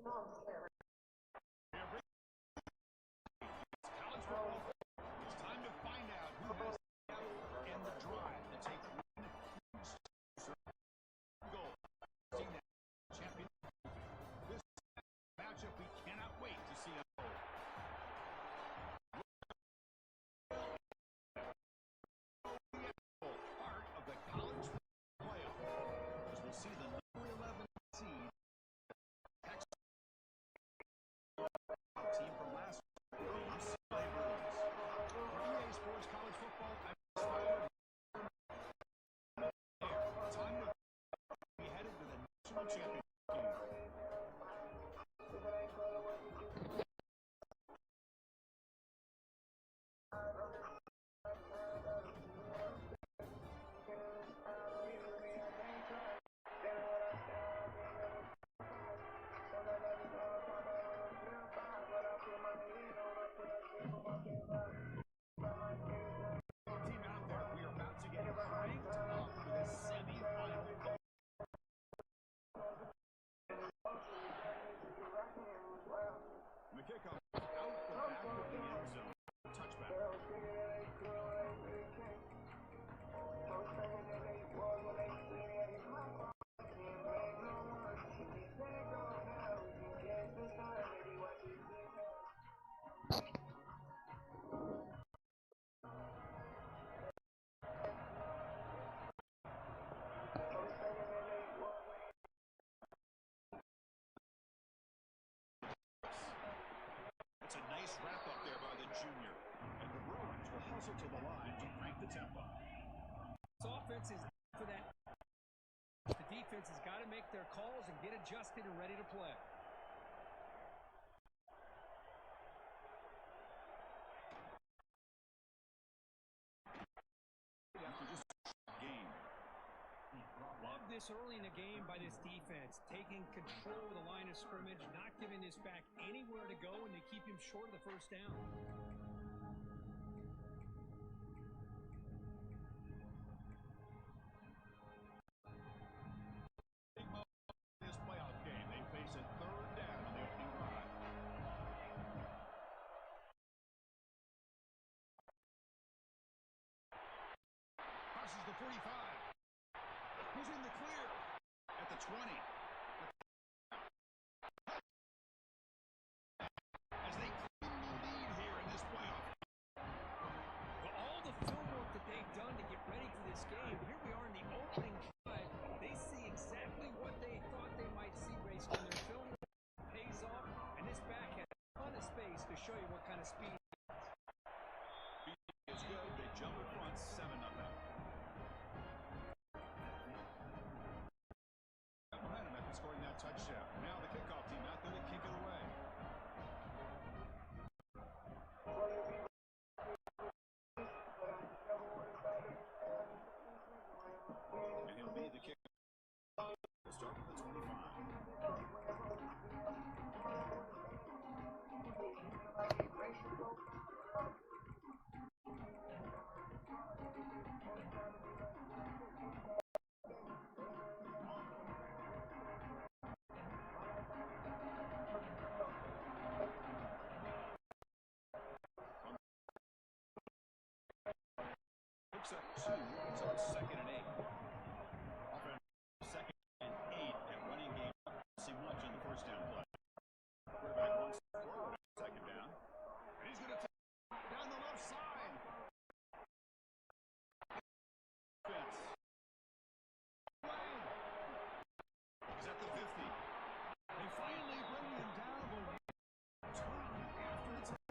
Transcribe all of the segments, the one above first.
College football. It's time to find out who has the effort and the drive to take one goal. Seeing that champion. This matchup we cannot wait to see unfold. Part of the college playoff. As we'll see the number 11 seed team from last year, UCLA Bruins. For EA Sports College Football, I'm time to be headed to the national championship game. Team out there, we are about to get cranked up for this semi-final. The kickoff out the back of the end zone. Touchback. It's a nice wrap up there by the junior. And the Bruins will hustle to the line to crank the tempo. This offense is for that. The defense has got to make their calls and get adjusted and ready to play. After just a game. Love this early in the game by this defense, taking control of the line of scrimmage, not giving this back anywhere to go, and they keep him short of the first down. Big moment in this playoff game. They face a third down on the opening drive. Crosses the 45. He's in the clear at the 20. As they claim the lead here in this playoff. But all the film work that they've done to get ready for this game, here we are in the opening drive. They see exactly what they thought they might see based on their film. Pays off, and this back has a ton of space to show you what kind of speed. It's good. They jump in front 7-0. Momentum after scoring that touchdown. Now the kickoff team out there to kick it away. And he'll be the kick. We'll start with the 25. Picks up 2, so it's 2nd and 8. Offense 2nd and 8 at running game. See much on the first down play. Quarterback wants forward at 2nd down. And he's going to take down the left side. Fence. He's at the 50. They finally bring him down. Turn after the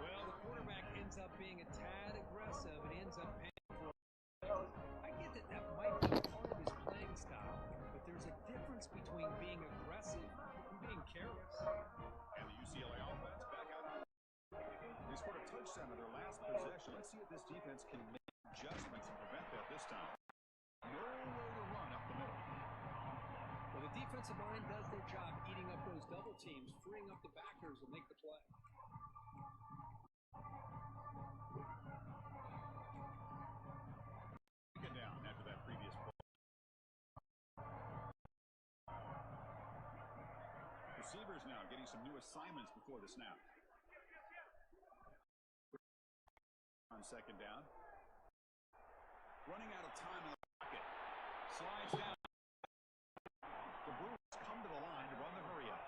Well, the quarterback ends up being a tad aggressive and ends up paying for it. I get that that might be part of his playing style, but there's a difference between being aggressive and being careless. And the UCLA offense back out. They scored a touchdown on their last possession. Let's see if this defense can make adjustments and prevent that this time. Nowhere to run up the middle. Well, the defensive line does their job eating up those double teams, freeing up the backers will make the play. Taken down after that previous play. Receivers now getting some new assignments before the snap. On second down. Running out of time in the pocket. Slides down. The Brewers come to the line to run the hurry up.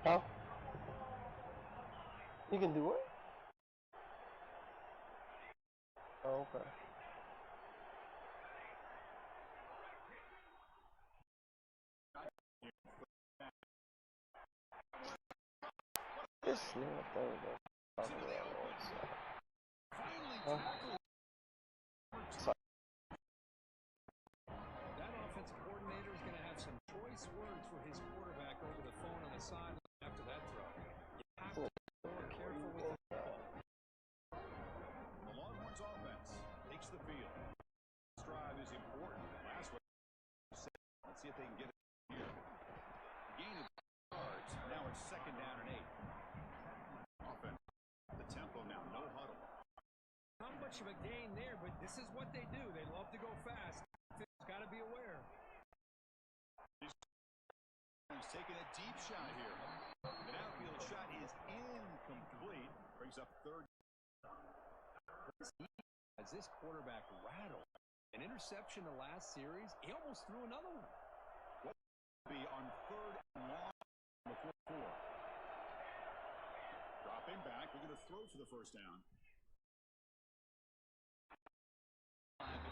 Huh? You can do it? Oh, okay. This little thing that Finally huh? That offensive coordinator is going to have some choice words for his quarterback over the phone on the sideline after that throw. You have to be more careful with the ball. The Longhorns offense takes the field. This drive is important. Last one. Let's see if they can get it here. Gain of yards. Now it's second down and 8. Offense. The tempo now. No huddle. Not much of a gain there, but this is what they do. They love to go fast. Got to be aware. He's taking a deep shot here. An outfield shot is incomplete. Brings up third. As this quarterback rattled an interception the last series, he almost threw another one. What will be on third and long before 4. Dropping back, looking to throw for the first down.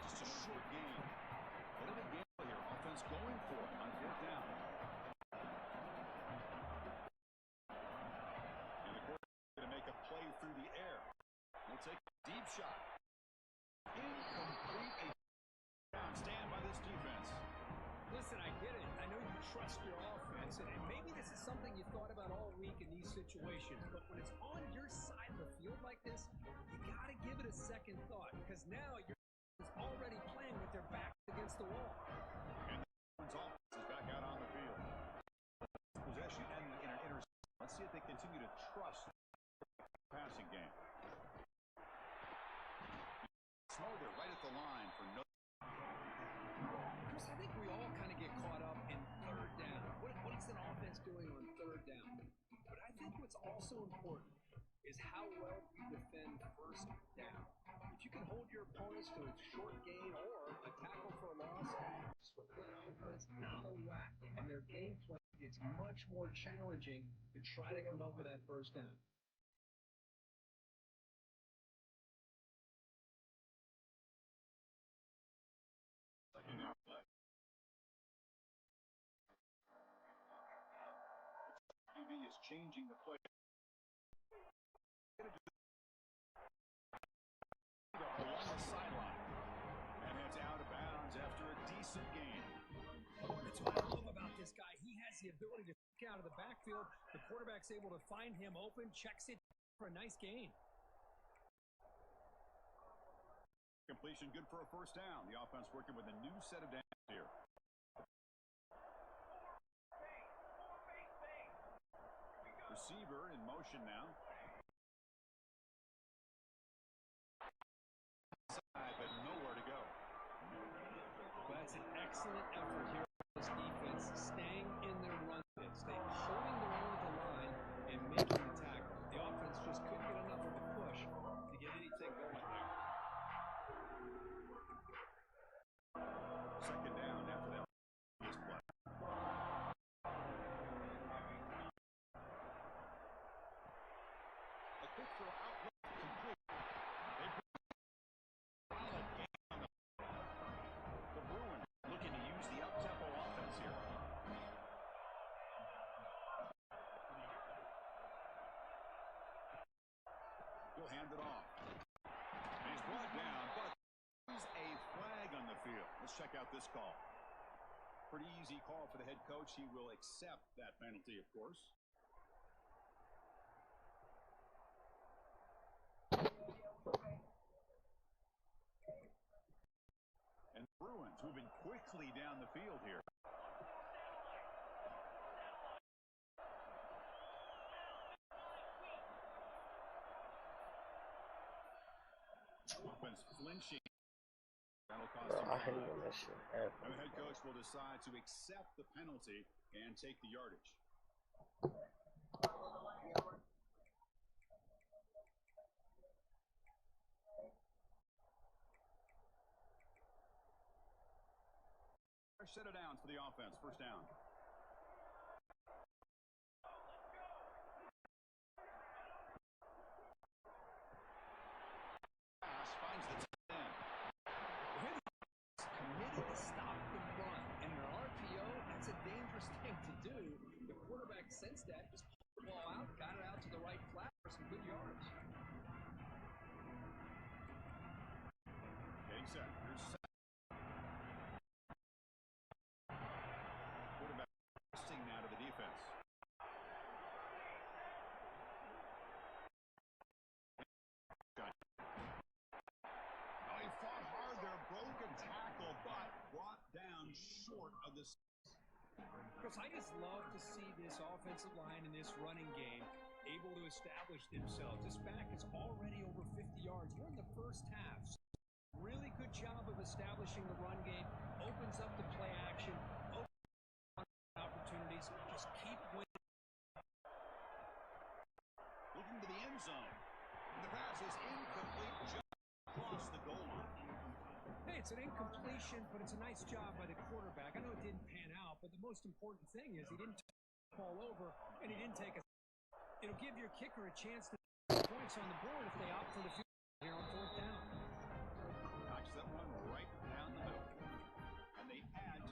Just a short game. A little gamble here. Offense going for it on 4th down. And the quarterback going to make a play through the air. We'll take a deep shot. Incomplete. Stand by this defense. Listen, I get it. I know you trust your offense, and maybe this is something you thought about all week in these situations. But when it's on your side of the field like this, you got to give it a second thought, because now you're already playing with their back against the wall. And the offense is back out on the field. Possession ended in an interception. Let's see if they continue to trust the passing game. Smolder right at the line for no. Chris, I think we all kind of get caught up in third down. What is an offense doing on third down? But I think what's also important is how well you defend first down. If you can hold your opponents to a short gain or a tackle for a loss, it's what their offense out of whack. And their game plan is much more challenging to try to come up with that first down. CFB is changing the play. Along the sideline. And it's out of bounds after a decent game. That's what I love about this guy. He has the ability to kick out of the backfield. The quarterback's able to find him open, checks it for a nice gain. Completion good for a first down. The offense working with a new set of downs here. Receiver in motion now. Side, but nowhere to go. That's an excellent effort here by this defense, staying in their run fits. They holding their own at the line and making the tackle. The offense just couldn't get enough of a push to get anything going there. Second down after that. This play. A quick throw out left complete. They solid game on the Bruins looking to use the up-tempo offense here. He'll hand it off. And he's brought down, but there's a flag on the field. Let's check out this call. Pretty easy call for the head coach. He will accept that penalty, of course. And Bruins moving quickly down the field here. Offense flinching. That'll cost Bro, him I a hate yard. when that shit Now happens. the head coach will decide to accept the penalty and take the yardage. Set it down for the offense. First down. Pass finds the tight end. Committed to stop the run. And in an RPO, that's a dangerous thing to do. The quarterback sensed that, just pulled the ball out, got it out to the right flat for some good yards. Getting set. Here's set. Quarterback pressing now to the defense. Oh, he fought hard there. Broken tackle, but brought down short of the. Chris, I just love to see this offensive line in this running game able to establish themselves. This back is already over 50 yards. We're in the first half. So really good job of establishing the run game. Opens up the play action. Opportunities. Just keep winning. Looking to the end zone. And the pass is incomplete just across the goal line. Hey, it's an incompletion, but it's a nice job by the quarterback. I know it didn't pan out, but the most important thing is he didn't fall over and he didn't take a. It'll give your kicker a chance to put points on the board if they opt for the field here on fourth down. Knocks that one right down the middle. And they add.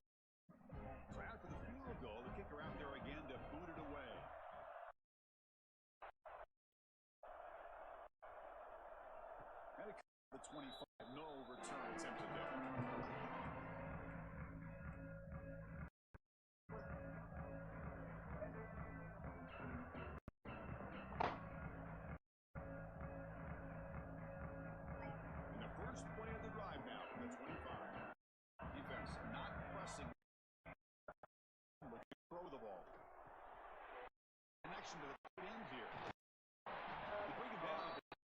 So after the field goal, the kicker out there again to boot it away. And it comes to the 25. No return attempted there. In the first play of the drive now from the 25. Defense not pressing. Looking to throw the ball. Connection to the tight end here. They bring it down to the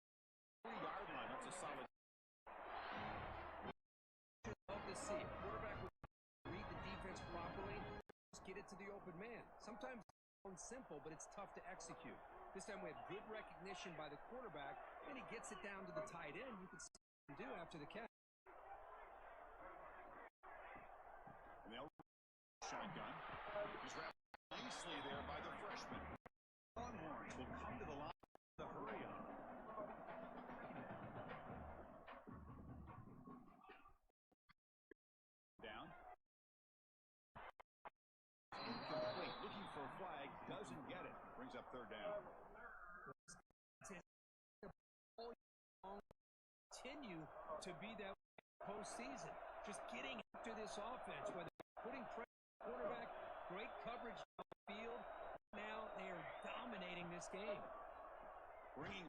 3-yard line. That's a solid. Love to see it. Quarterback would read the defense properly, just get it to the open man. Sometimes it's simple, but it's tough to execute. This time we have good recognition by the quarterback, and he gets it down to the tight end. You can see what he can do after the catch. And they'll shotgun. He's wrapped nicely there by the freshman. Longhorns will come to the line with the hurry up. Down. Incomplete. Looking for a flag. Doesn't get it. Brings up third down. Continue to be that postseason. Just getting after this offense, whether putting pressure on the quarterback, great coverage on the field. Now they are dominating this game. Bringing.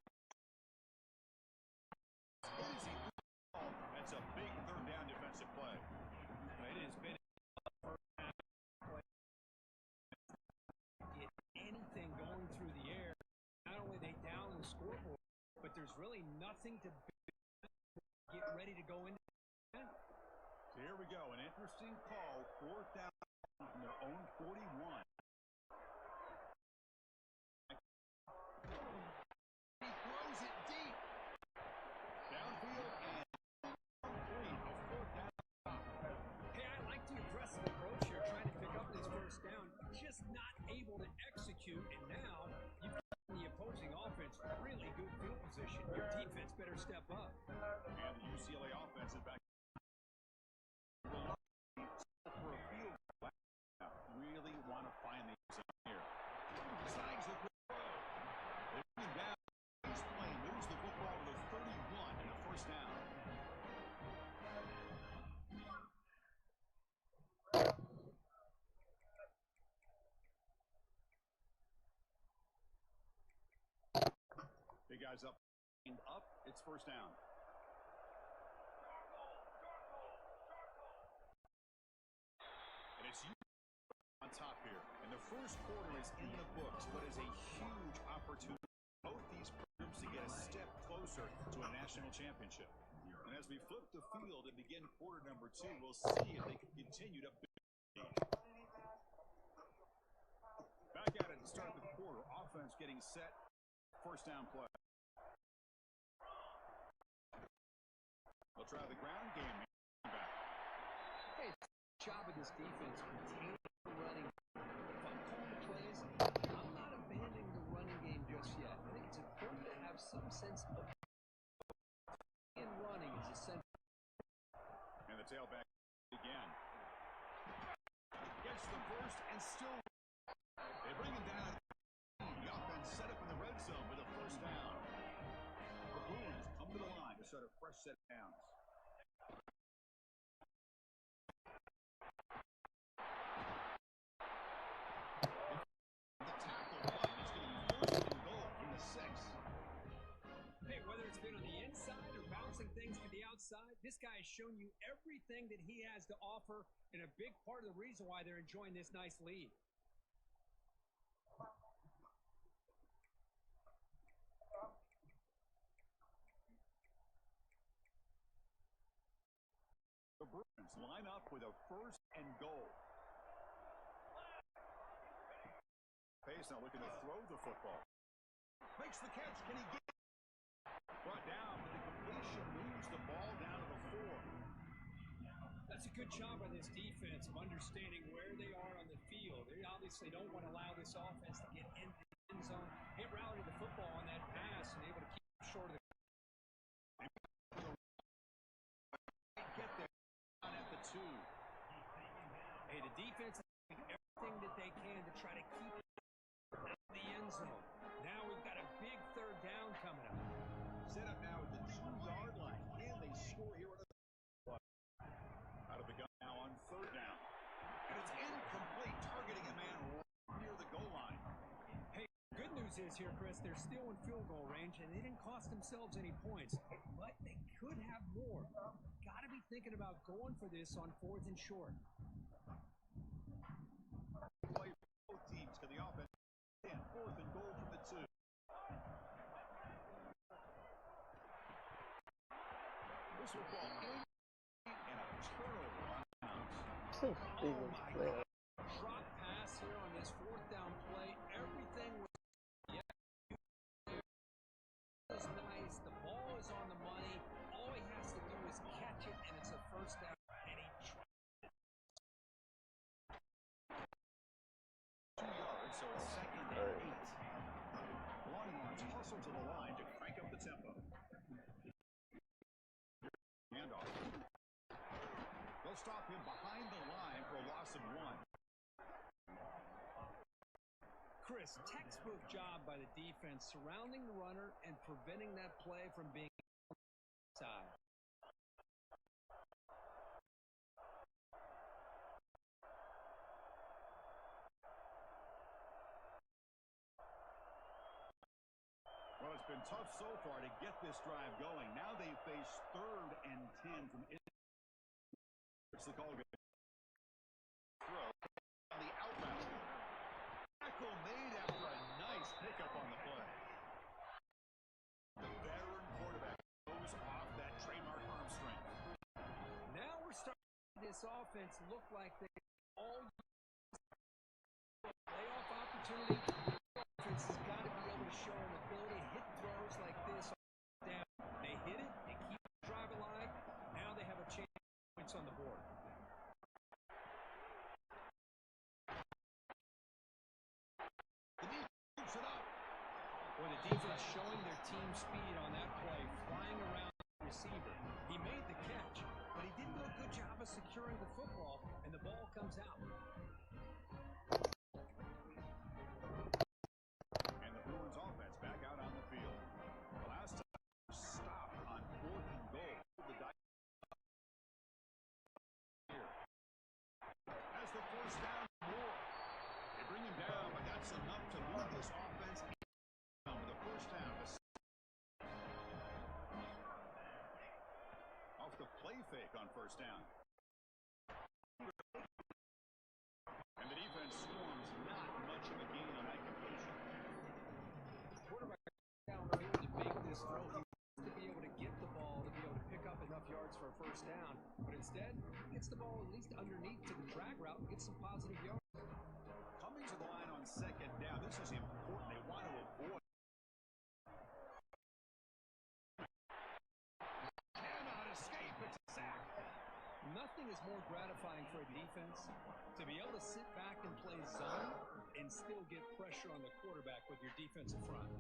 That's a big third down defensive play. It has been a first half play. Get anything going through the air. Not only they down the scoreboard, but there's really nothing to get ready to go into. So here we go. An interesting call. Fourth down from their own 41. He throws it deep. Downfield and complete. A fourth down. Hey, I like the aggressive approach here, trying to pick up this first down. Just not able to execute, and now you've got the opposing offense really good field position. Your defense better step up. And the UCLA offense is back. For a field goal. Really want to find the here. Signs of the throw. They bring him down. He's playing. Moves the football to the 31 and a first down. Big guys up. It's first down. And it's on top here. And the first quarter is in the books, but is a huge opportunity for both these programs to get a step closer to a national championship. And as we flip the field and begin quarter number 2, we'll see if they can continue to build. Back at it to start the quarter. Offense getting set. First down play. They'll try the ground game. Back. Hey, job of this defense containing the running. If I'm calling the plays, I'm not abandoning the running game just yet. I think it's important to have some sense of running is essential. And the tailback again. Gets the first and still. They bring him down. The offense set up in the red zone with a first down. The Bruins come to the line to start a fresh set of downs. The tackle one is getting first and goal from the 6. Hey, whether it's been on the inside or bouncing things to the outside, this guy has shown you everything that he has to offer, and a big part of the reason why they're enjoying this nice lead. The Bruins line up with a first and goal. Pace now looking to throw the football. Makes the catch. Can he get it? Brought down, but the completion moves the ball down to the 4. That's a good job by this defense of understanding where they are on the field. They obviously don't want to allow this offense to get into the end zone. They rallied the football on that pass and able to keep it short of the get there at the 2. Hey, the defense is doing everything that they can to try to keep it out of the end zone. Now we've got a big third down coming up. Set up now at the 2-yard line. Can they score here? Out of the gun now on third down. And it's incomplete, targeting a man right near the goal line. Hey, good news is here, Chris, they're still in field goal range, and they didn't cost themselves any points, but they could have more. Got to be thinking about going for this on 4th and short. Play both teams to the offense. And 4th and goal from the 2. This will fall in and a turnover on downs. Oh my God. Drop pass here on this 4th down play. Everything was nice. The ball is on the money. All he has to do is catch it, and it's a first down. And he tried it. 2 yards, so it's 2nd and 8. Longhorns hustle to the line to crank up the tempo. Handoff. They'll stop him behind the line for a loss of 1. Chris, textbook job by the defense surrounding the runner and preventing that play from being outside. Well, it's been tough so far to get this drive going. Now they face 3rd and 10 from it's the call game. Throw on the outbound. Tackle made after a nice pickup on the play. The veteran quarterback goes off that trademark arm strength. Now we're starting to see this offense look like they all playoff opportunity. The offense has got to be able to show an ability to hit throws like this down. They hit it, they keep the drive alive. Now they have a chance to get points on the board. Well, the defense showing their team speed on that play, flying around the receiver. He made the catch, but he didn't do a good job of securing the football, and the ball comes out. And the Bruins offense back out on the field. The last time stop on 4th and goal. The here. As the first down more. They bring him down, but that's enough to move this offense with the first down. Off the play fake on first down. And the defense swarms not much of a gain on that completion. Quarterback downfield to make this throw. He wants to be able to get the ball, to be able to pick up enough first down, but instead gets the ball at least underneath to the drag route and gets some positive yards. Coming to the line on second down. This is important. They want to avoid. Cannot escape. It's a sack. Nothing is more gratifying for a defense to be able to sit back and play zone and still get pressure on the quarterback with your defensive front.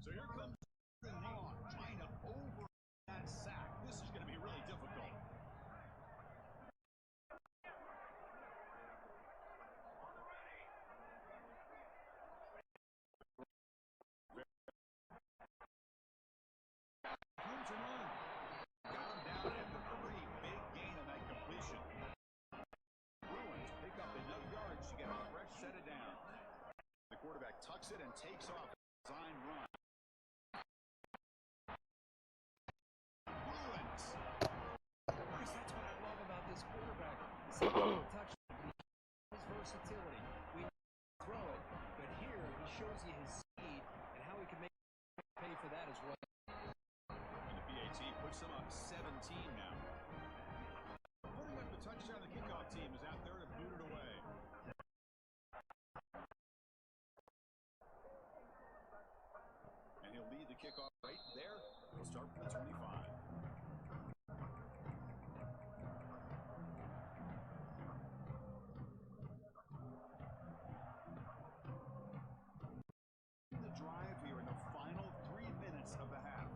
So here comes long, trying to over that sack. This is going to be really difficult. Room to run. Got him down at a pretty big gain on that completion. Bruins pick up enough yards to get a fresh set of downs. The quarterback tucks it and takes off. Design run. Bruins. Bruce, that's what I love about this quarterback. Touch his versatility. We throw it, but here he shows you his speed and how he can make pay for that as well. And the PAT puts them up 17 now. Putting up the touchdown, the kickoff team is out there to boot it away. And he'll lead the kickoff right there. He'll start from the 25. The drive here in the final 3 minutes of the half.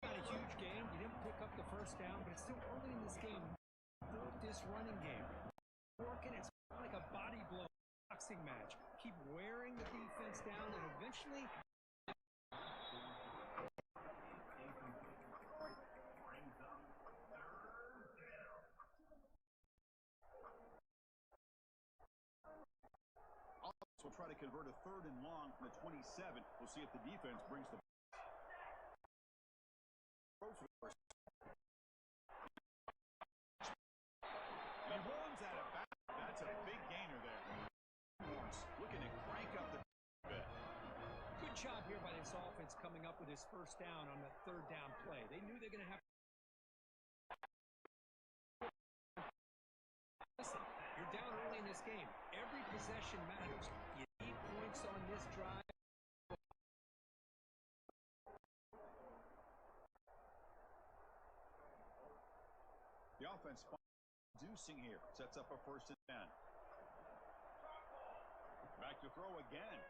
Not a huge game. You didn't pick up the first down, but it's still early in this game. Built this running game. Working, it's like a body blow boxing match. Keep wearing the defense down, and eventually Will try to convert a 3rd and long from the 27. We'll see if the defense brings the throw for the first. And he runs out of bounds. That's a big gainer there. Looking to crank up the bit. good job here by this offense coming up with his first down on the 3rd down play. They knew they're going to have. Listen, you're down early in this game. Every possession matters. You need points on this drive. The offense reducing here. Sets up a 1st and 10. Back to throw again.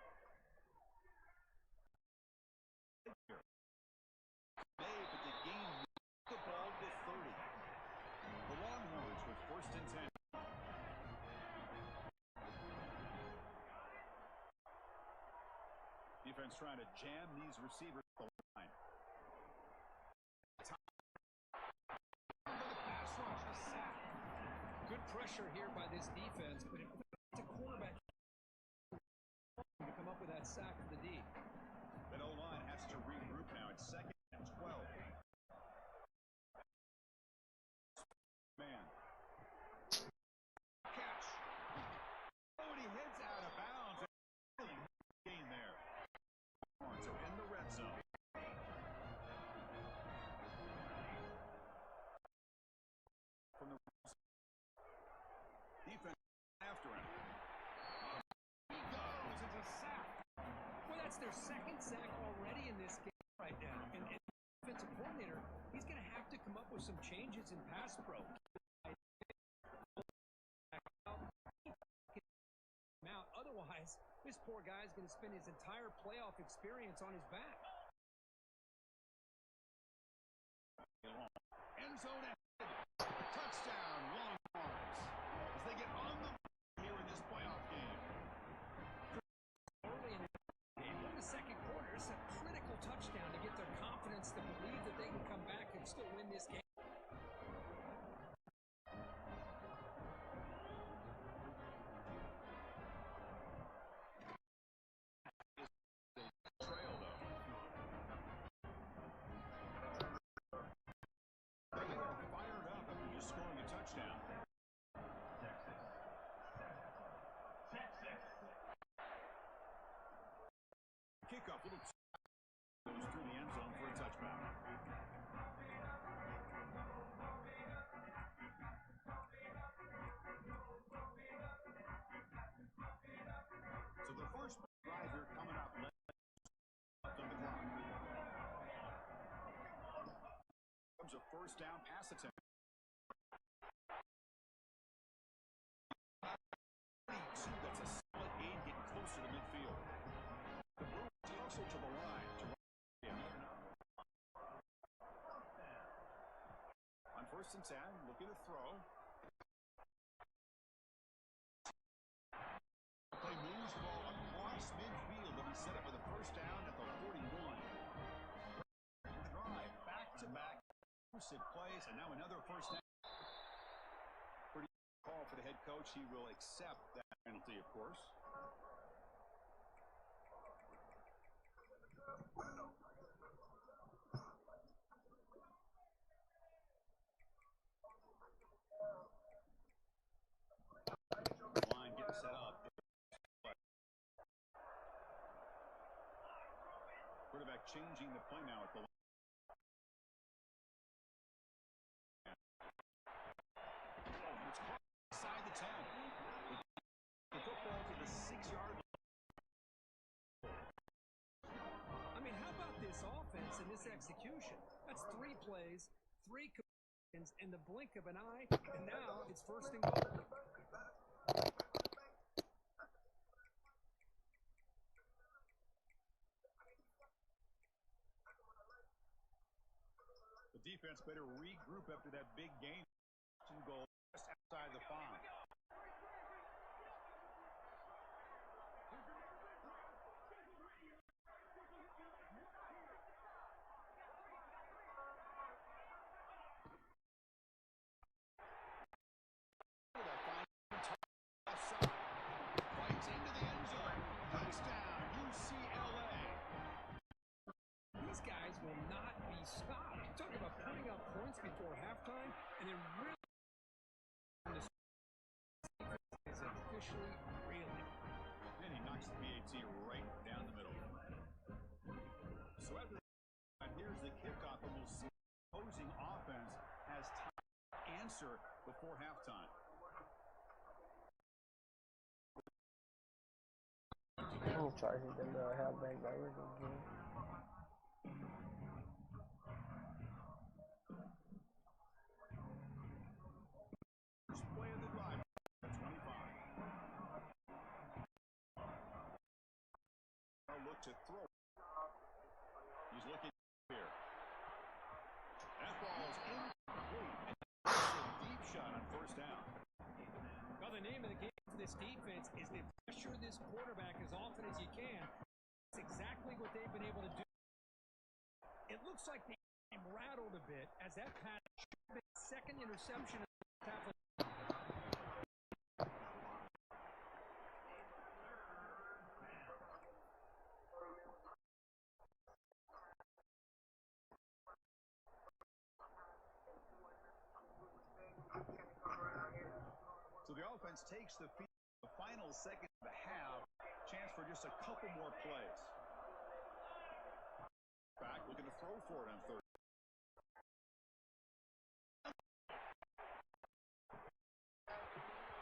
May, but the game moved the ball to 30. The Longhorns with 1st and 10. Defense trying to jam these receivers to the line. Good pressure here by this defense, but it's a quarterback to come up with that sack for the D. That O-line has to regroup now. It's 2nd and 12. Man. Catch. Oh, and he heads out of bounds. Really gain there. So in the red zone. From the defense after him. He goes. It's a sack. Well, that's their 2nd sack already in this game right now. And the defensive coordinator, he's going to have to come up with some changes in pass pro. Otherwise, this poor guy is going to spend his entire playoff experience on his back. End zone ahead. Touchdown, Longhorns. As they get on the here in this playoff game. Early in the second quarter, it's a critical touchdown to get their confidence to believe that they can come back and still win this game. Trail, though. first down pass attempt. 22, that's a solid gain getting closer to midfield. The Bruins hustle to the line to run. On 1st and 10, looking to throw. Play moves the ball across midfield to be set up for the first down at the 41. Drive back-to-back plays, and now another first down. Pretty good call for the head coach. He will accept that penalty, of course. Line getting set up. Quarterback changing the play now at the line. Inside the 10. The football to the 6-yard line. I mean, how about this offense and this execution? That's 3 plays, 3 completions in the blink of an eye, and now it's 1st and goal. The defense better regroup after that big game. Goal just outside the 5. Fights into the end zone. Touchdown, UCLA. These guys will not be stopped. You're talking about putting up points before halftime, and then really is officially reeling. And he knocks the PAT right down the middle. So after that, here's the kickoff, and we'll see the opposing offense has time to answer before halftime. I'm trying to hit them halfback by again. First play of the drive, 25. A look to throw. He's looking here. That ball is incomplete. And a deep shot on 1st down. Well, the name of the game for this defense is to pressure this quarterback as often as you can. That's exactly what they've been able to do. It looks like they rattled a bit as that pass should have been 2nd interception of the half. So the offense takes the field. The final second of the half. Chance for just a couple more plays. Back looking to throw for it on 3rd.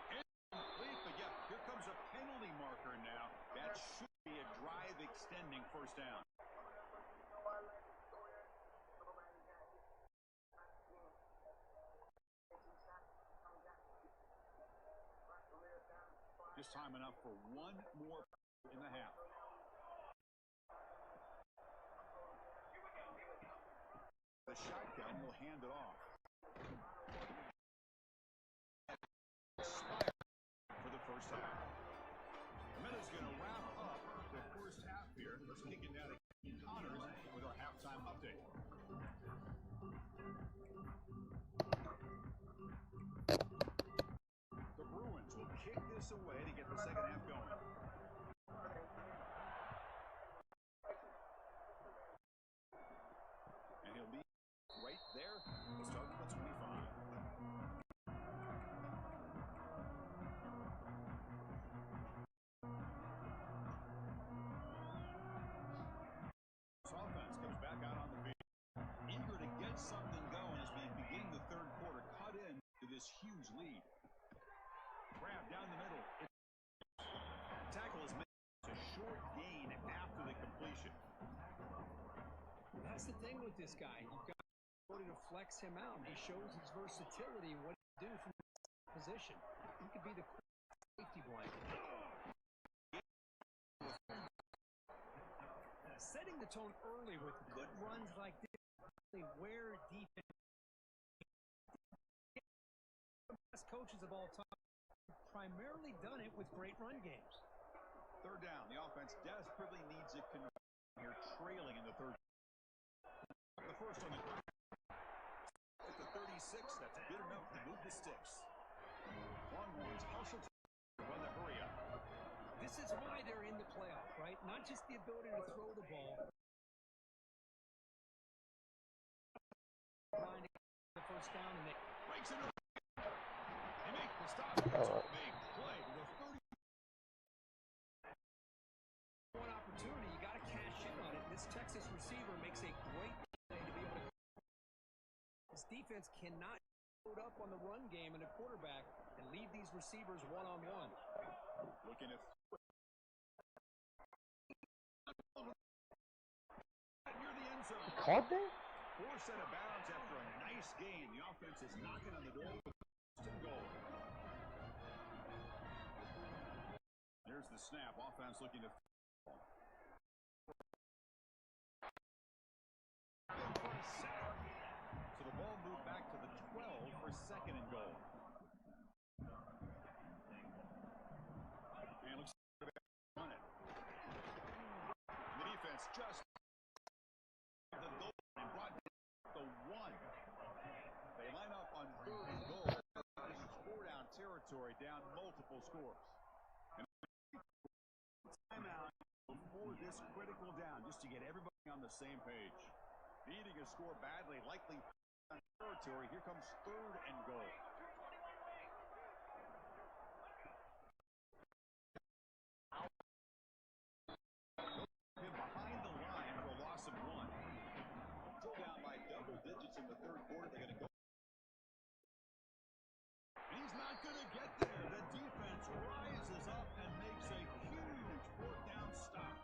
Incomplete, but yeah, here comes a penalty marker now. That should be a drive extending 1st down. Just time enough for one more in the half. The shotgun will hand it off. For the 1st half. The minute's going to wrap up the 1st half here. Let's kick it down to Connors with our halftime update. The Bruins will kick this away to get the 2nd half going. And he'll leave right there. We'll start with the 25. This offense comes back out on the field. Eager to get something going as we begin the 3rd quarter. Cut in to this huge lead. Grab down the middle. Tackle is made a short gain after the completion. That's the thing with this guy. You've got ability to flex him out. He shows his versatility, what he can do from that position. He could be the safety blanket. Setting the tone early with good runs like this, where defense, the best coaches of all time, primarily done it with great run games. Third down, the offense desperately needs a conversion here, trailing in the third. The first on the ground. At the 36, that's good enough to move the sticks. Longhorns hustle to run the hurry up. This is why they're in the playoff, right? Not just the ability to throw the ball. Trying to get the first down and they Breaks it over. They make the stop. It's a big play. The 30. One opportunity, you got to cash in on it. This Texas receiver makes a great play to be able to. This defense cannot load up on the run game and a quarterback and leave these receivers one-on-one. Looking at near the end zone. Caught that? 4 set of bounds after a nice game. The offense is knocking on the door with first and goal. There's the snap. Offense looking to. So the ball moved back to the 12 for second and goal. And looks like they're on it. The defense just the goal and brought the 1. They line up on third and goal. This is 4-down territory, down multiple scores. And timeout before this critical down, just to get everybody on the same page. Needing a score badly, likely on territory. Here comes third and goal. Behind the line for a loss of 1. Still down by double digits in the third quarter. They're going to go. He's not going to get there. The defense rises up and makes a huge fourth down stop.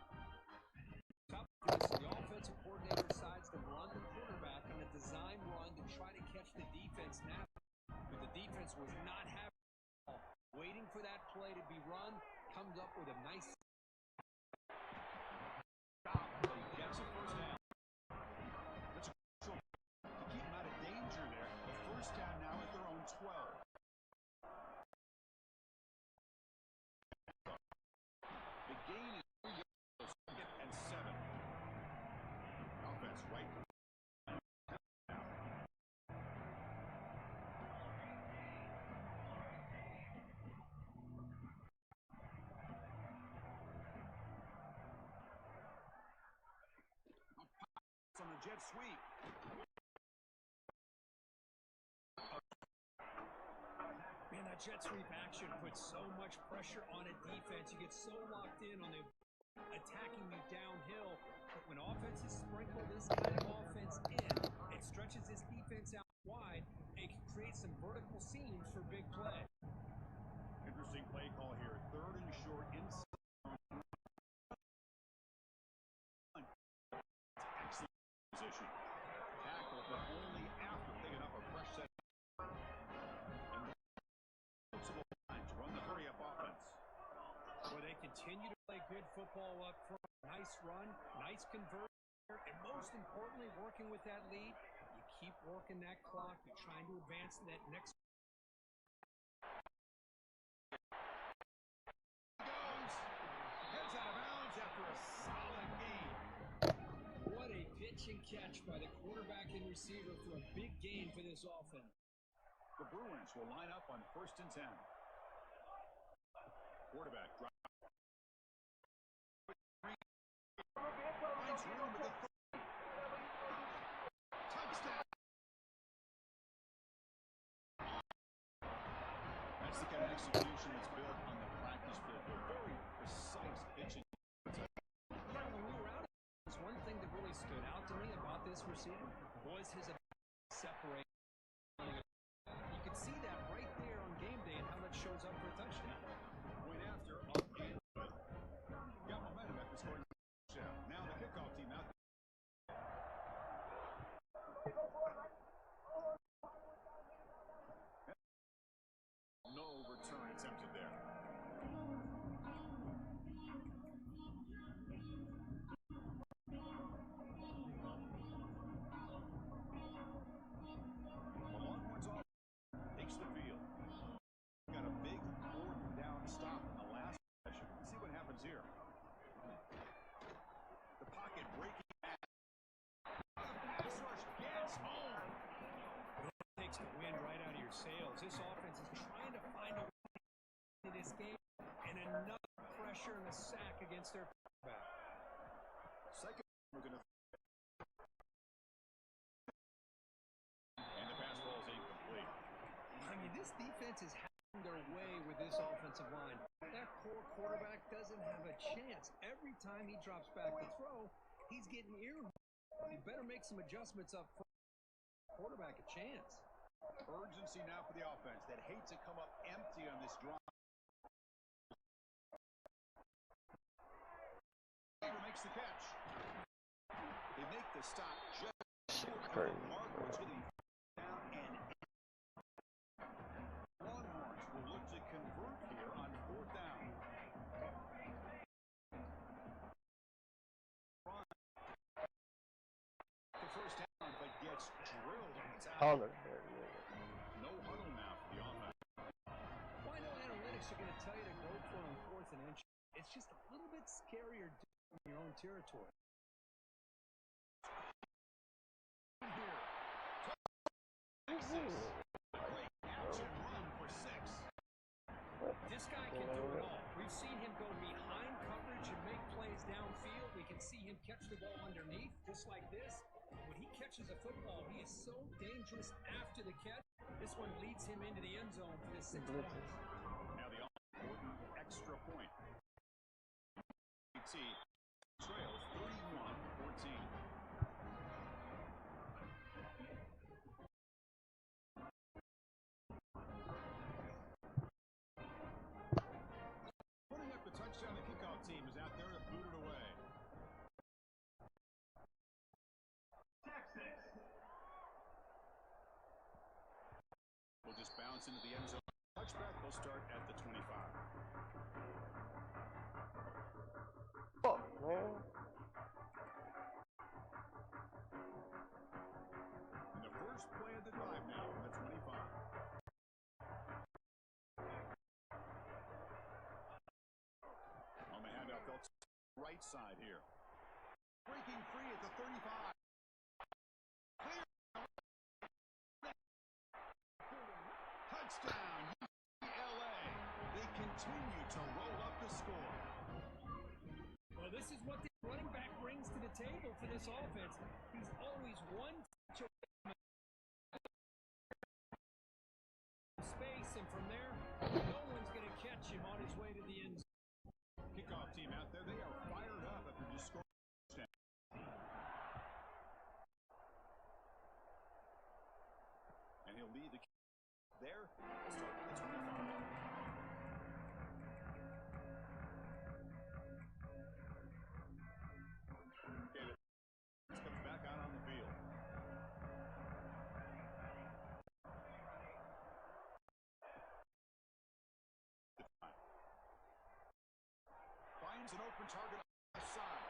The offensive coordinator decides to run the quarterback on a design run to try to catch the defense now. But the defense was not having the ball. Waiting for that play to be run, comes up with a nice stop. Gets a first down. That's crucial to keep them out of danger there. The first down now at their own 12. The gain is 3 yards, second and 7. Offense right. On the jet sweep. Man, that jet sweep action puts so much pressure on a defense. You get so locked in on the attacking you downhill. But when offenses sprinkle this kind of offense in, it stretches this defense out wide. It can create some vertical seams for big play. Interesting play call here. Third and short inside. Excellent position. Tackle, but only after picking up a fresh set. And to the line to run the hurry-up offense. Where they continue to play good football up front. Nice run, nice conversion, and most importantly, working with that lead, you keep working that clock. You're trying to advance to that next. Goes. Gets out of bounds after a solid gain. What a pitch and catch by the quarterback and receiver for a big gain for this offense. The Bruins will line up on 1st and 10. Quarterback drive. Finds room at the 30. Touchdown. That's the kind of execution that's built on the practice field. A very precise pitching. When we were out, one thing that really stood out to me about this receiver was his ability to separate. You could see that right there on game day and how that shows up for a touchdown. Went after up and good. Got momentum after scoring a touchdown. Now the kickoff team out. another pressure and a sack against their quarterback. Second, we're going to. And the pass ball is incomplete. I mean, this defense is having their way with this offensive line. That poor quarterback doesn't have a chance. Every time he drops back to throw, he's getting earmarked. You better make some adjustments up front. Quarterback a chance. Urgency now for the offense that hates to come up empty on this drive. Makes the catch. They make the stop just short of the mark, which will be down and Longhorns will look to convert here on 4th down. The first down, but gets drilled on the tackle. No huddle now for the offense. Well, I know analytics are going to tell you to go for it on 4th and inch. It's just a little bit scarier in your own territory. This guy can do it all. We've seen him go behind coverage and make plays downfield. We can see him catch the ball underneath, just like this. When he catches a football, he is so dangerous after the catch. This one leads him into the end zone for this 6 points. Now the important extra point. Trails 31-14. Putting up the touchdown, the kickoff team is out there to boot it away. Texas. We'll just bounce into the end zone. Touchback will start at the 25. Oh, man. And the first play of the drive now from the 25. On the handoff, they'll right side here. Breaking free at the 35. Clear. Touchdown, UCLA. They continue to roll up the score. Well, this is what the running back brings to the table for this offense. He's always one touch away from space, and from there, no one's going to catch him on his way to the end zone. Kickoff team out there, they are fired up after just scoring a touchdown. And he'll lead the there. We'll start at the 25. Comes back out on the field. Finds an open target on the side.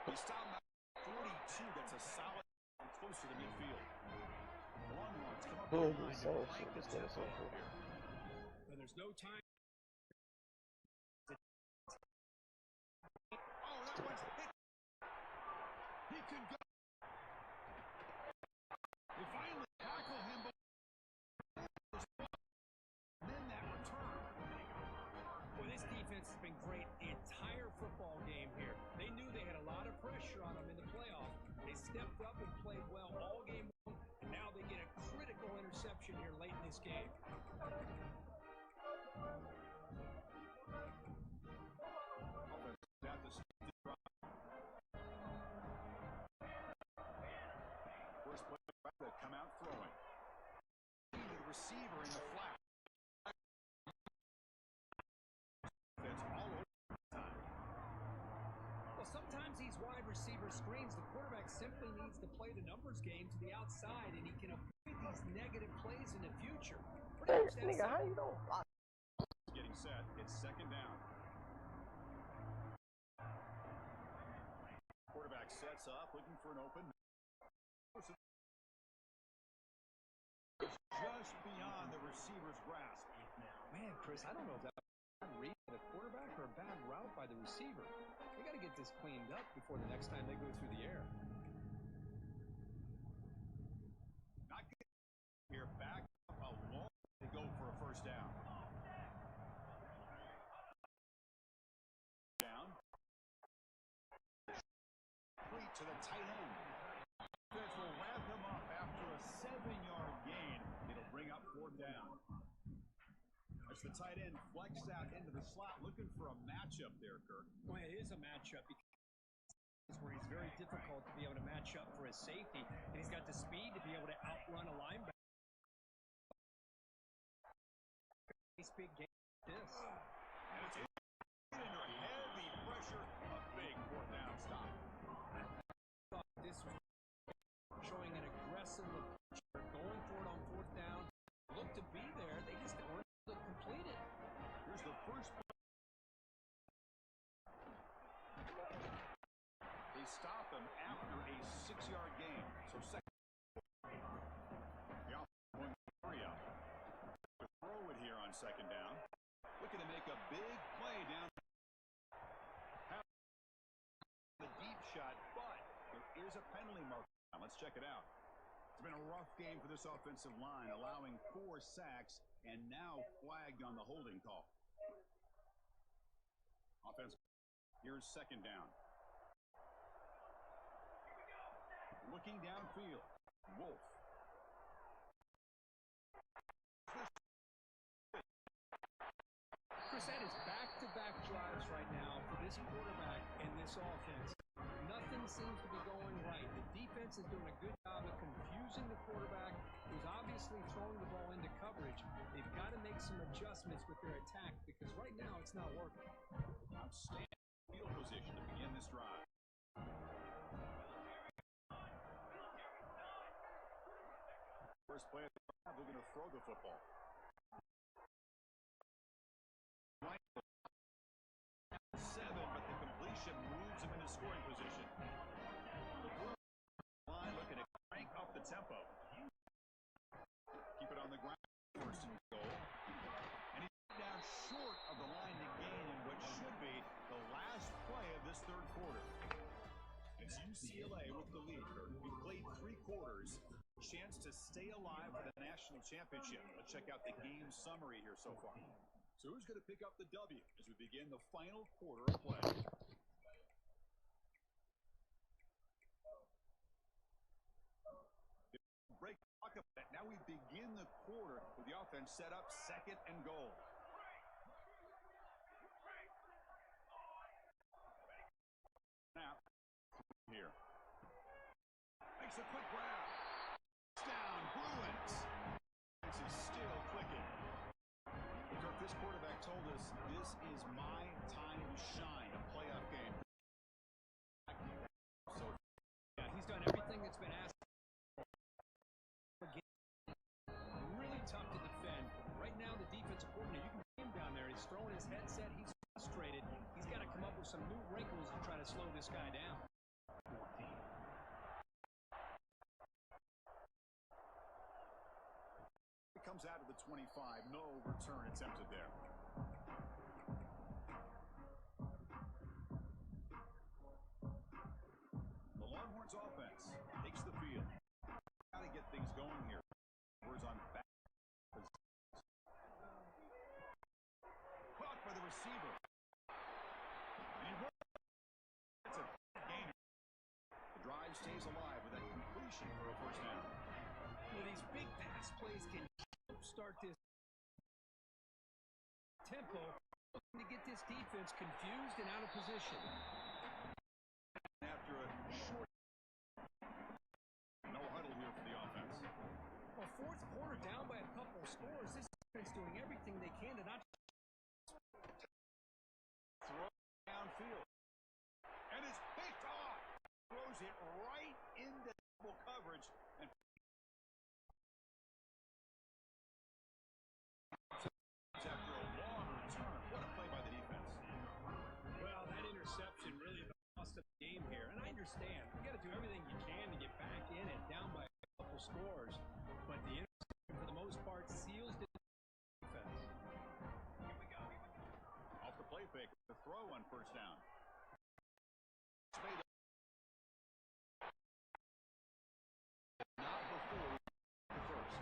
He's down by 42. That's a solid closer to midfield. Longhorns come up with a line to blank the tempo up here. And there's no time. Oh, that one's hit. He can go. They finally tackle him, but then that return. Well, this defense has been great the entire football game here. They knew they had a lot of pressure on them in the playoffs. They stepped up and played well all game long, and now they get a critical interception here late in this game. First play, they come out throwing. The receiver in the flat. That's all over time. Well, sometimes these wide receiver screens, the quarterback simply needs to play the numbers game to the outside, and he can avoid these negative plays in the future. Hey, nigga, how you doing? Getting set. It's 2nd down. Quarterback sets up, looking for an open. Just beyond the receiver's grasp. Man, Chris, I don't know if that was a bad read by the quarterback or a bad route by the receiver. They got to get this cleaned up before the next time they go through the air. Not good here. Back up a long to go for a first down. to the tight end. Defense will wrap him up after a 7-yard gain. It'll bring up 4th down. As the tight end flexed out into the slot, looking for a matchup there, Kirk. Well, it is a matchup because where he's very difficult to be able to match up for his safety, and he's got the speed to be able to outrun a linebacker. Nice big game like this. And it's under heavy pressure, a big 4th down stop. This was showing an aggressive approach, going for it on 4th down. Looked to be there, they just weren't able to complete it. Here's the first play. They stop him after a 6-yard gain. So second. The offense area. To throw it here on 2nd down. Looking to make a big play down the deep shot, but there is a penalty mark. Let's check it out. It's been a rough game for this offensive line, allowing 4 sacks and now flagged on the holding call. Offense, here's 2nd down. Looking downfield, Wolf. Chris, that is back-to-back drives right now for this quarterback and this offense. Nothing seems to be going right. The defense is doing a good job of confusing the quarterback, who's obviously throwing the ball into coverage. They've got to make some adjustments with their attack because right now it's not working. Outstanding field position to begin this drive. First play of the drive, looking to throw the football. Right. 7, but the completion moves him into scoring position. The line looking to crank up the tempo. Keep it on the ground. 1st and goal. And he's down short of the line to gain in what should be the last play of this 3rd quarter. It's UCLA with the lead. We played 3 quarters. Chance to stay alive for the national championship. Let's check out the game summary here so far. So who's going to pick up the W as we begin the final quarter of play? Break talk about it. Now we begin the quarter with the offense set up 2nd and goal. Now here makes a quick grab. Down, Bruins. This is still clicking. Kirk, this quarterback told us this is my time to shine, a playoff game. So Yeah, he's done everything that's been asked. Really tough to defend. Right now, the defensive coordinator, you can see him down there. He's throwing his headset. He's frustrated. He's got to come up with some new wrinkles to try to slow this guy down. comes out of the 25. No return attempted there. The Longhorns offense takes the field. Got to get things going here. Words on back. Caught by the receiver. And he runs. It's a gain. The drive stays alive with that completion for a first down. Well, these big pass plays can start this tempo to get this defense confused and out of position. After a short no huddle here for the offense. Well, fourth quarter down by a couple of scores. This defense doing everything they can to not throw downfield. And it's picked off. Throws it right into double coverage. And after a long return, what a play by the defense. Well, that interception really lost the game here. And I understand. You got to do everything you can to get back in it, down by a couple scores. But the interception, for the most part, seals the defense. Here we go. Off the play fake, the throw on first down. Spade. Not before the first.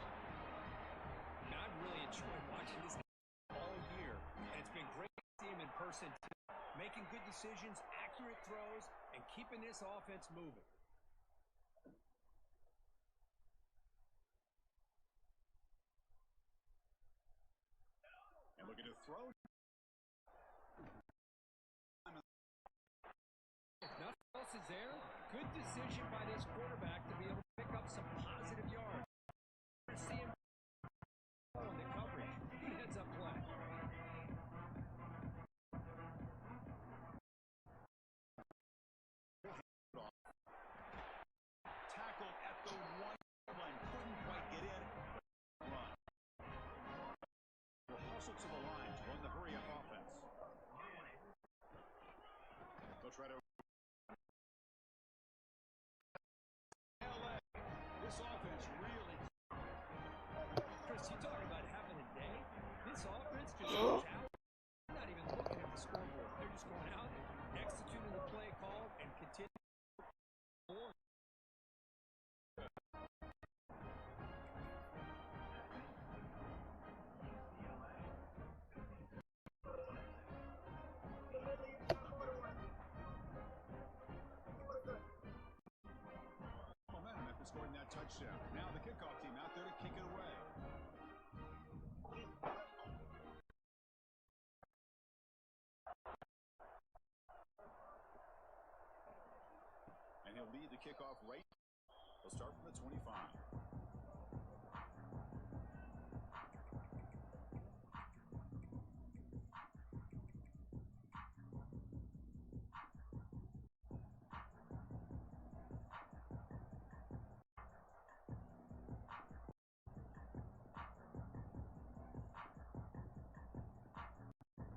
Now, I've really enjoyed watching this all year. And it's been great to see him in person. making good decisions, accurate throws, and keeping this offense moving. And looking to throw. If nothing else is there, good decision by this quarterback to be able to pick up some positive yards. See him on the coverage. Good heads-up play. Tackled at the 1 line. Couldn't quite get in. Run. Will hustle to the line to run the hurry-up offense. They'll try to. This offense really. Chris, you talk about having a day. This offense just goes out. They're not even looking at the scoreboard. They're just going out, executing the play call, and continuing. Momentum after scoring that touchdown. Now the kickoff team out there to kick it away. And he'll lead the kickoff right. He'll start from the 25.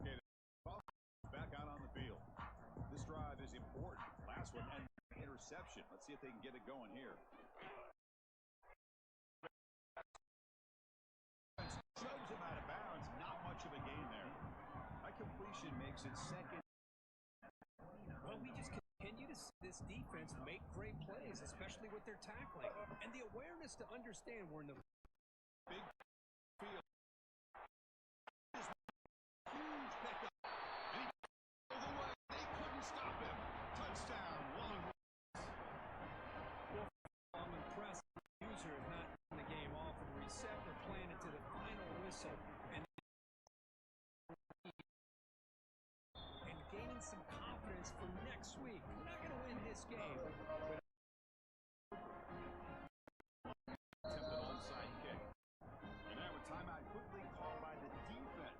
Okay, back out on the field. This drive is important. Last one, and interception. Let's see if they can get it going here. Shoves him out of bounds. Not much of a gain there. That completion makes it second. Well, we just continue to see this defense make great plays, especially with their tackling. And the awareness to understand we're in the Big field. Huge pickup. And he pulled away. They couldn't stop him. Touchdown. Long. I'm impressed. The user is not in the game off and reset. We're playing it to the final whistle. And gaining some confidence for next week. We're not going to win this game. Attempted onside kick. And now a timeout quickly called by the defense.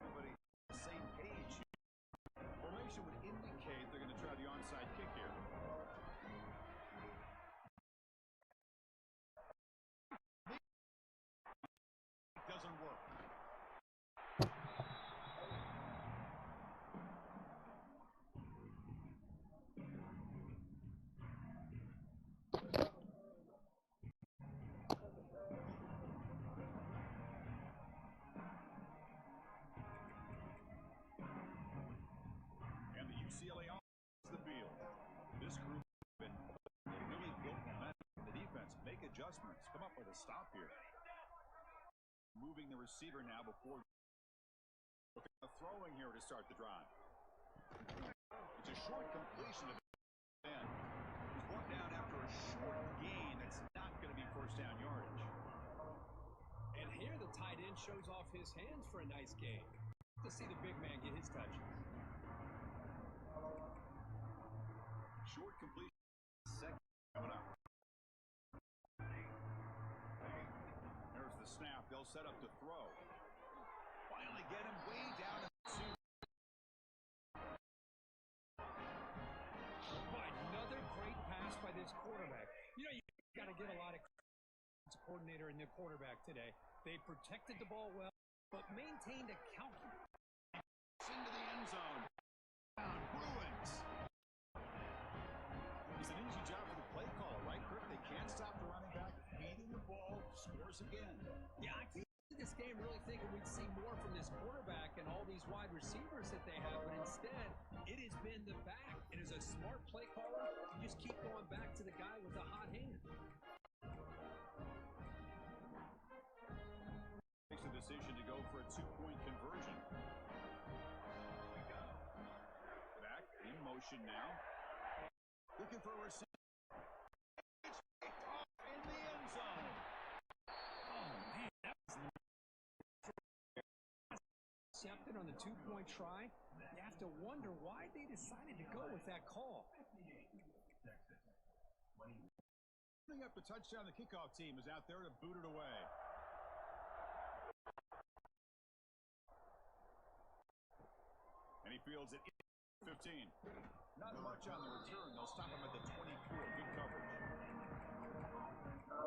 Everybody on the same page. Formation would indicate they're going to try the onside kick here. It doesn't work. And the UCLA offense the field. This group has been really built momentum. The defense make adjustments. Come up with a stop here. Moving the receiver now before throwing here to start the drive. It's a short completion to the end. He's brought down after a short gain. That's not going to be first down yardage. And here the tight end shows off his hands for a nice game. To see the big man get his touches. Short completion. Second coming up. There's the snap. They'll set up to throw. Finally get him way down in the two. Boy, another great pass by this quarterback. You know, you got to get a lot of coordinator and the quarterback today. They protected the ball well, but maintained a calculus. Into the end zone. Bruins. It's an easy job for the play caller, right, Kirk? They can't stop the running back. Feeding the ball, scores again. Yeah, I came into this game really thinking we'd see more from this quarterback and all these wide receivers that they have, but instead, it has been the back. And as a smart play caller, you just keep going back to the guy with the hot hand. Makes a decision to go for a two-point conversion. action now. Looking for a receiver. It's picked off in the end zone. Oh, man, that was accepted on the two-point try. You have to wonder why they decided to go with that call. Putting up the touchdown, the kickoff team is out there to boot it away. And he fields it 15. Not much on the return. They'll stop him at the 24. Good coverage. The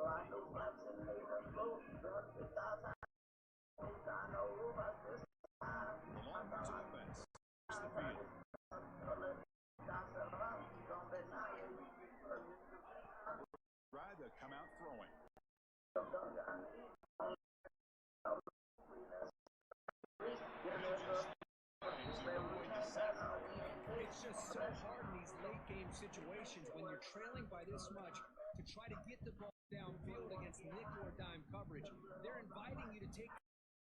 Longhorns offense is the field. Tried to come out throwing. It's just so hard in these late-game situations when you're trailing by this much to try to get the ball downfield against nickel or dime coverage. They're inviting you to take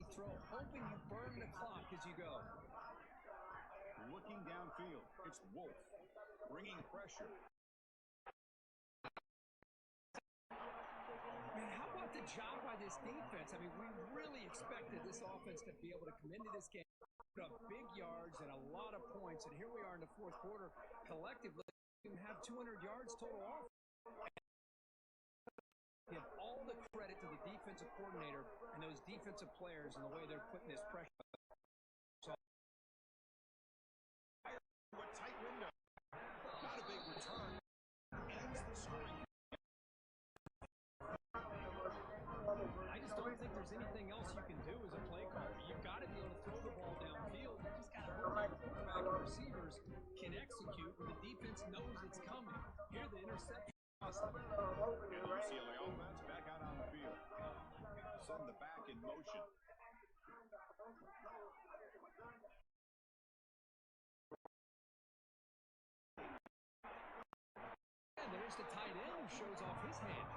the throw, hoping you burn the clock as you go. Looking downfield, it's Wolf bringing pressure. Man, how about the job by this defense? I mean, we really expected this offense to be able to come into this game, put up big yards and a lot of points, and here we are in the fourth quarter. Collectively, we have 200 yards total off. Give all the credit to the defensive coordinator and those defensive players and the way they're putting this pressure. What tight window. Not a big return. Ends the scoring. I just don't think there's anything else you can do as a play caller. You've got to be able to throw the ball downfield. You just got to hope your quarterback and receivers can execute when the defense knows it's coming. Here, the interception. And the UCLA offense back out on the field. Send the back in motion. And there's the tight end who shows off his hand.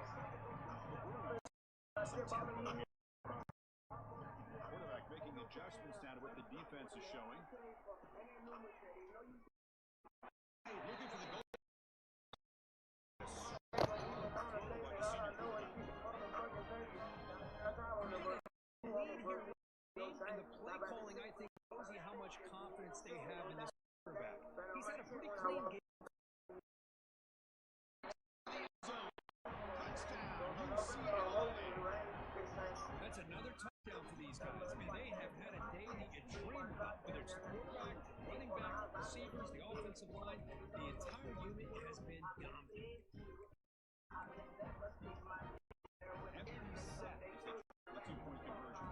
Quarterback making adjustments now to what the defense is showing. Looking for the goal. And the play calling, I think, shows you how much confidence they have in this quarterback. He's had a pretty clean game. That's another touchdown for these guys. I mean, they have had a day that you dream about, whether it's the quarterback, running back, receivers, the offensive line. The entire unit has been dominant. Every set. The two-point conversion.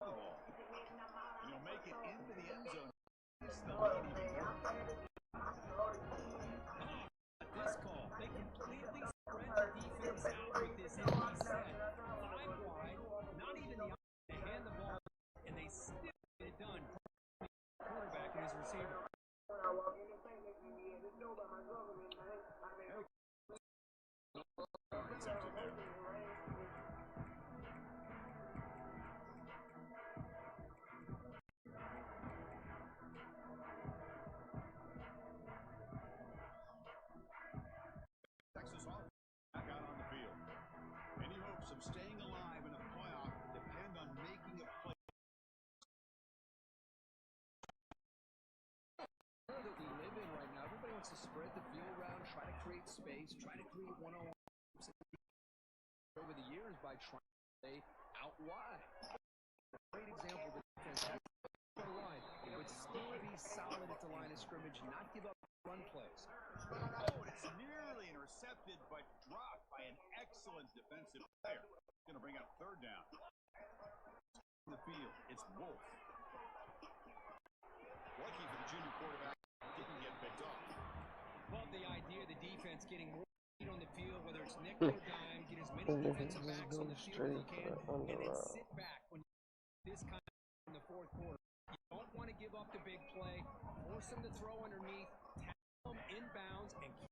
And he'll make it into the end zone. This call. They completely spread the defense out with this empty set. 5 wide, not even the option to hand the ball, and they still get it done. Quarterback and his receiver. attempted there. Texas off back out on the field. Any hopes of staying alive in a playoff depend on making a play. That we live in right now, everybody wants to spread the field around, try to create space, try to create one-on-one over the years by trying to play out wide. Great example of the defense has the line, but still be solid at the line of scrimmage, not give up run plays. Oh, it's nearly intercepted, but dropped by an excellent defensive player. Going to bring up third down. In the field, it's Wolf. Lucky for the junior quarterback, didn't get picked off. Love the idea of the defense getting more on the field, whether it's nickel or dime, get as many defensive backs on the field as you can, and then sit back when this kind of in the fourth quarter. You don't want to give up the big play, force them to throw underneath, tackle them inbounds, and keep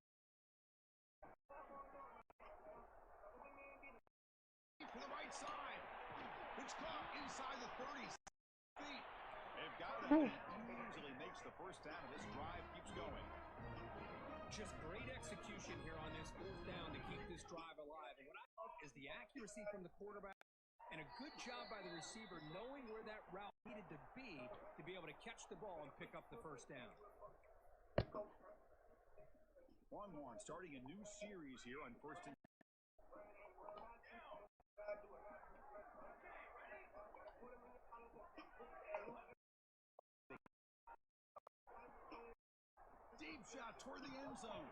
To the right side. It's caught inside the 30 feet. They've got it. first down, and this drive keeps going. Just great execution here on this fourth down to keep this drive alive. And what I love is the accuracy from the quarterback and a good job by the receiver knowing where that route needed to be able to catch the ball and pick up the first down. Longhorn starting a new series here on first and deep shot toward the end zone.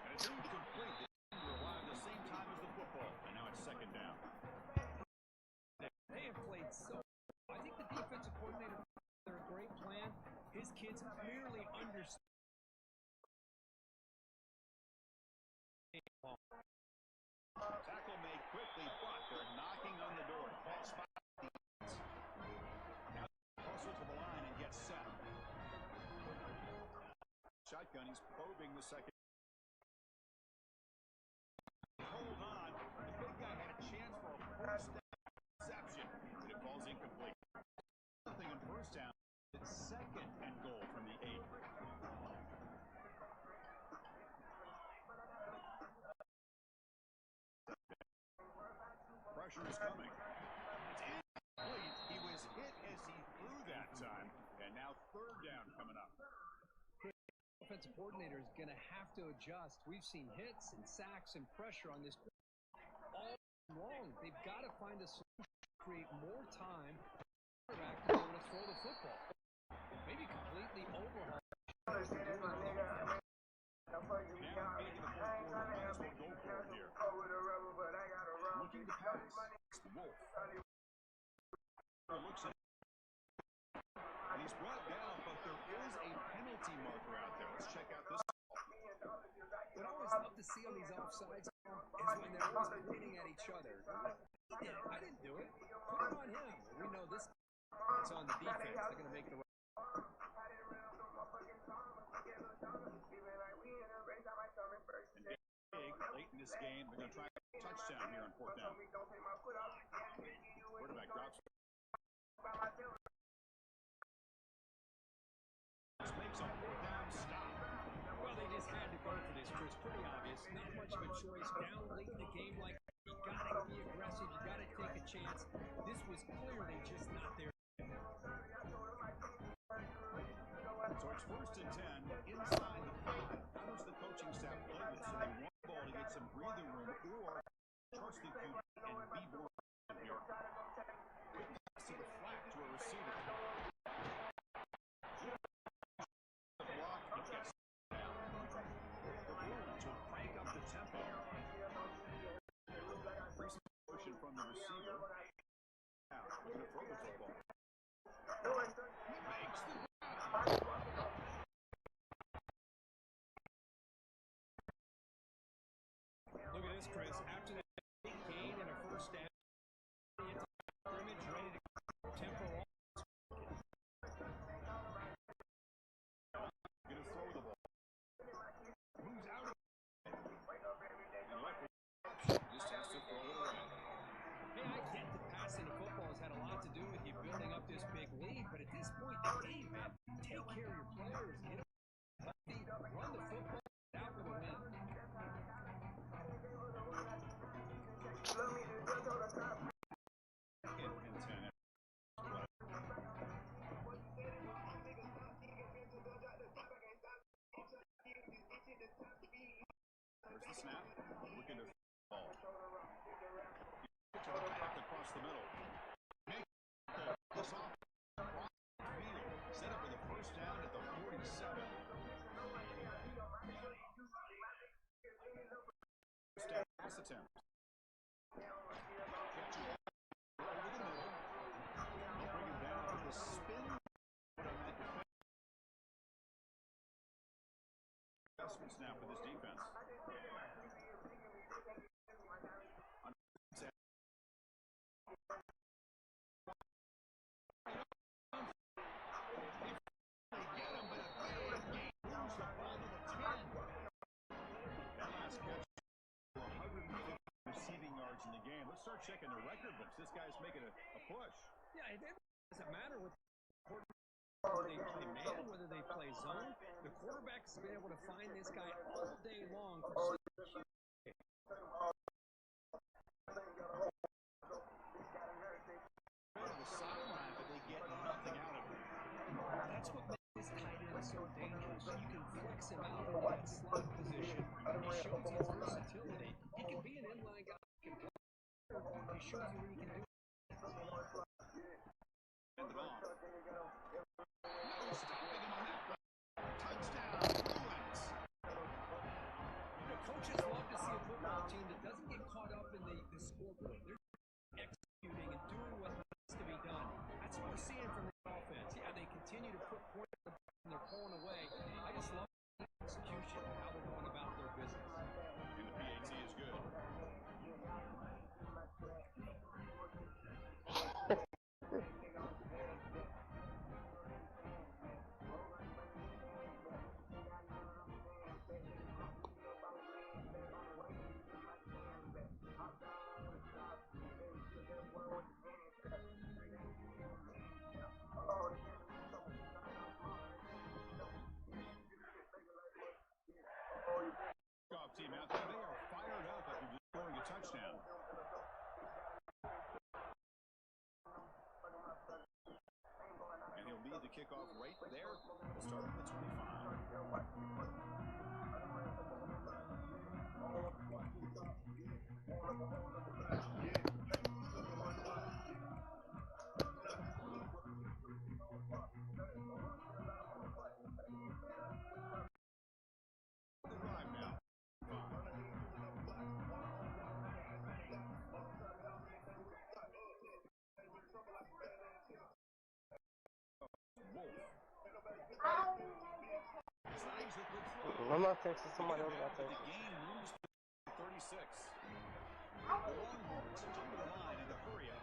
And it's incomplete. They arrive at the same time as the football. And now it's second down. They have played so well. I think the defensive coordinator they're a great plan. His kids clearly understand. Tackle made quickly, but they're knocking on the door. Ball spot. Now hustle to the line and gets set. Shotgun, he's probing the second. Hold on. The big guy had a chance for a first down reception, but it falls incomplete. Nothing on first down. It's second and goal from the 8. Pressure is coming. It's incomplete. He was hit as he threw that time, and now third down coming up. Offensive coordinator is going to have to adjust. We've seen hits and sacks and pressure on this all long. They've got to find a solution to create more time for the quarterback to be able to throw the football. Maybe completely overhaul. Now, being in the fourth quarter, might as well go for it here. Looking to pass. Wolf. Looks at and he's brought down, but there is a penalty marker out there. Let's check out this. What I always love to see on these offsides is when they're always pointing at each other. He did it. I didn't do it. Put it on him. We know this. It's on the defense. They're going to make the right. And big late in this game, they're going to try a touchdown here on fourth down. Quarterback drops. Makes a fourth down stop. Well, they just had to go for this, Chris. Pretty obvious. Not much of a choice. Down late in the game like that. You got to be aggressive. You got to take a chance. This was clearly just not there. So it's first and 10 inside the 5. How does the coaching staff play this? So they want the ball to get some breathing room or trust the QB and be more here. Quick pass to the flat to a receiver. The block, he gets down. The Wolves will crank up the tempo. Recent motion from the receiver. Now, going to throw the football. He makes the Look at this, Chris. After that big gain and a first down, scrimmage ready to tempo off. Going to throw the ball. Moves out of and left just has to throw it away. Hey, I get that passing the football has had a lot to do with you building up this big lead, but at this point in the game, man, take care of your players. Get them healthy, run the football, out for the win. Second and 10. There's the snap. Looking to ball. To the back across the middle. Make this off. Set up for the first down at the 47. First down pass attempt. Over the middle. They'll bring him down with the spin on that defense. Adjustment snap for this defense. In the game. Let's start checking the record books. This guy's making a push. Yeah, it doesn't matter whether they play man, whether they play his zone. The quarterback's been able to find this guy all day long for the sideline, but they get nothing out of it. That's what makes this tight end so dangerous. You can flex him out in that slot position. He shows his versatility. He can be an inline guy. He can play. He shows you what he can do. And the ball. No stopping him on that one. Touchdown, Bruins. The coaches love to see a football team that doesn't get caught up in the scoreboard. They're executing and doing what needs to be done. That's what we're seeing from the offense. Yeah, they continue to put points and they're pulling away. I just love the execution, how they're going about their business. And the PAT is good. Team out there, they are fired up after just scoring a touchdown. And he'll lead the kickoff right there. We'll start at the 25. I'm not texting somebody else about that. The game moves to 36. The Longhorns come to the line in the hurry up.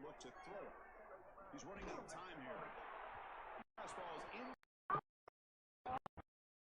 Look to throw. He's running out of time here.